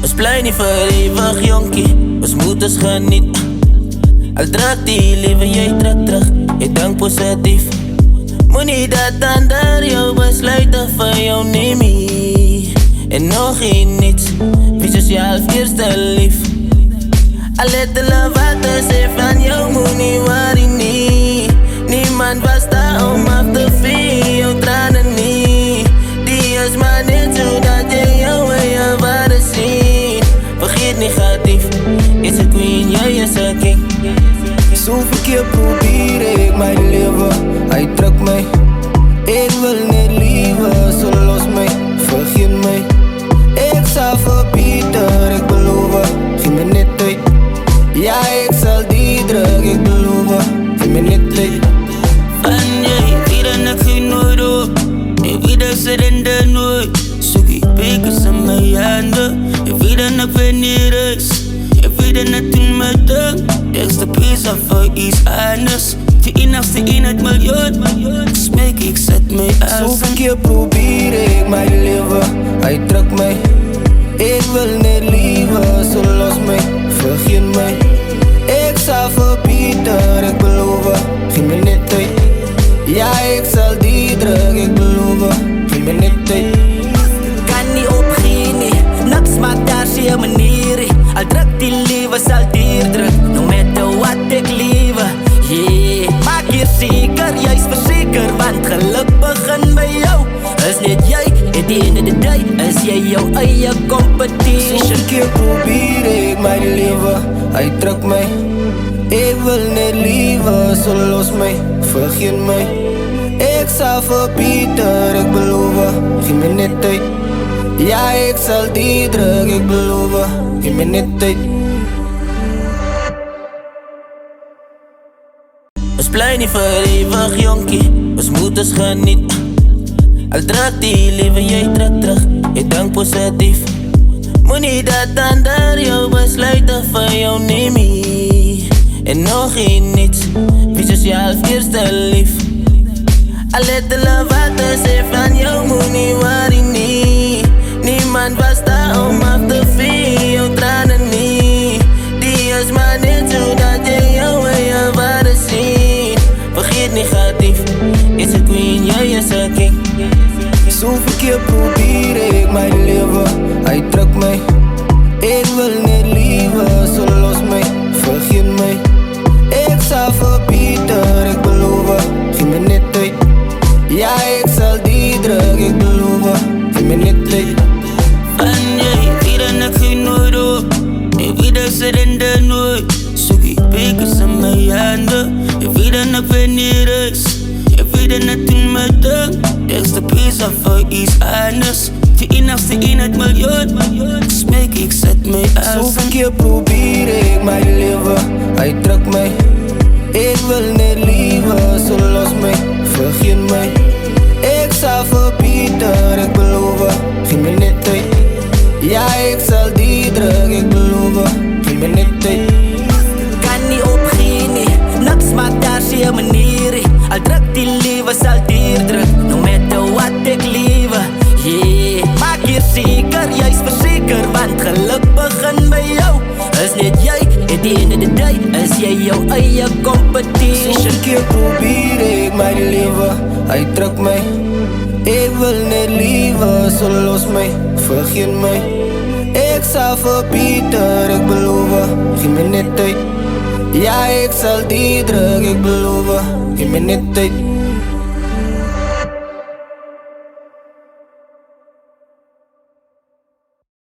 Ons bly nie vir ewig jonkie, ons moet ons geniet. Al druk die lewe, jy trek terug, jy dink positief. Moenie dat ander jou besluite vir jou neem nie. En nog niets, wees jouself eerste lief. Al het hulle wat te sê van jou, moenie worry nie. Niemand was daar om af te vee jou trane nie. Die is maar net zodat jy jou eie waarde sien. Vergeet negatief, jy's 'n queen, jy is 'n king. Soveel keer probeer ek my lewe, hy druk my. Ek wil net liewe, so los my, vergeet my. Ek sal vir Pieter, ek beloof, gee my net tyd. Ja, ek sal die druk, ek beloof, gee my net tyd. Van jy, wie dan ek geen nooit op, en wie dan surrender nooit. Soek die bekers in my handen, en wie dan ek wen nie reis. En wie dan ek doen my ding, ek's the piece of for iets anders. Die enigste een uit miljoen, ek smeek, ek set my uit. Soveel keer probeer ek my lewe, hy druk my. Ek wil net liewe, so los my, vergeet my. Ek sal vir Pieter, ek beloof, gee my net tyd. Ja, ek sal die druk, ek beloof, gee my net tyd. Kan nie opgee nie, niks maak daar sy manier. Al druk die lewe sal dier druk, no matter what ek lewe. Yeah, maak hier seker, jy's verseker, want geluk begin by jou. Is net jy, at the end of the day, is jy jou eie competition. Soveel keer probeer ek my lewe, hy druk my. Ek wil net liewe, so los my, vergeet my. Ek sal vir Pieter, ek beloof, gee my net tyd. Ja, ek sal die druk, ek beloof, gee my net tyd. Ons bly nie vir ewig jonkie, ons moet ons geniet. Al druk die lewe, jy trek terug, jy dink positief. Moenie dat ander jou besluite vir jou neem nie. En nog niets, wees jouself eerste lief. Al het hulle wat te sê van jou, moenie worry nie. Niemand was daar om af te vee jou trane nie. Die is maar net zodat jy jou eie waarde sien. Vergeet negatief, jy's 'n queen, jy is 'n king. Soveel keer probeer ek my lewe, hy druk my. Ek wil net liewe, so los my, vergeet my. Ek sal vir Pieter, ek beloof, gee my net tyd. Ja, ek sal die druk, ek beloof, gee my net tyd. Van jy, wie dan ek geen nooit op, en wie dan surrender nooit. Soek die bekers in my handen, en wie dan ek wen nie reis. En wie dan ek doen my ding, ek's the piece of for iets anders. Die enigste een uit miljoen, ek smeek, ek set my uit. Soveel keer probeer ek my lewe, hy druk my. Ek wil net liewe, so los my, vergeet my. Ek sal vir Pieter, ek beloof, gee my net tyd. Ja, ek sal die druk, ek beloof, gee my net tyd. Kan nie opgee nie, niks maak daar sy manier. Al druk die lewe sal dier druk, no matter what ek lewe. Yeah, maak hier seker, jy's verseker, want geluk begin by jou. Is net jy, at the end of the day, is jy jou eie competition. Soveel keer probeer ek my lewe, hy druk my. Ek wil net liewe, so los my, vergeet my. Ek sal vir Pieter, ek beloof, gee my net tyd. Ja, ek sal die druk, ek beloof, gee my net tyd.